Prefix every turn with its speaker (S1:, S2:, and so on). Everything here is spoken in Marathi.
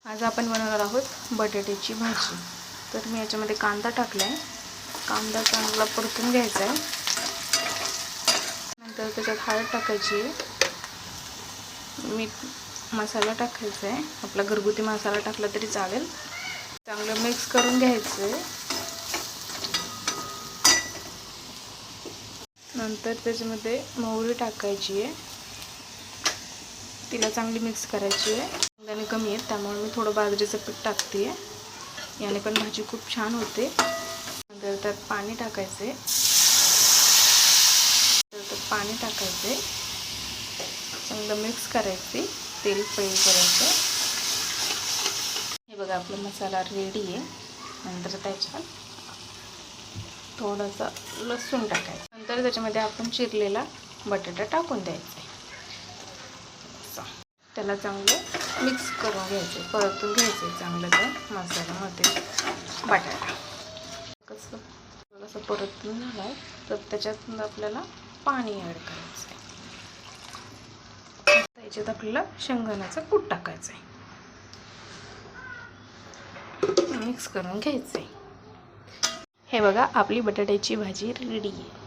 S1: आज आपण बनवणार आहोत बटाट्याची भाजी। तर मी याच्यामध्ये कांदा टाकलाय। कांदा चांगला परतून घ्यायचा आहे। नंतर त्याच्यात हळद टाकायची आहे, मीठ मसाला टाकायचा आहे, आपला घरगुती मसाला टाकला तरी चालेल। चांगलं मिक्स करून घ्यायचं आहे। नंतर त्याच्यामध्ये मोहरी टाकायची आहे, तिला चांगली मिक्स करायची आहे। शेंगदाणे कमी आहेत त्यामुळे मी थोडं बाजरीचं पीठ टाकते, याने पण भाजी खूप छान होते। नंतर त्यात पाणी टाकायचे, पाणी टाकायचे, चांगलं मिक्स करायचे तेल पेईपर्यंत। हे बघा आपला मसाला रेडी आहे। नंतर त्याच्यात थोडासा लसूण टाकायचं। नंतर त्याच्यामध्ये आपण चिरलेला बटाटा टाकून द्यायचा, त्याला चांगलं मिक्स करून घ्यायचे, परतून घ्यायचे चांगलं त्या मसाल्यामध्ये बटाटा। कसं परतून झालाय तर त्याच्यात आपल्याला पाणी ॲड करायचं आहे। त्याच्यात आपल्याला शेंगदाण्याचं कूट टाकायचं आहे, मिक्स करून घ्यायचं आहे। हे बघा आपली बटाट्याची भाजी रेडी आहे।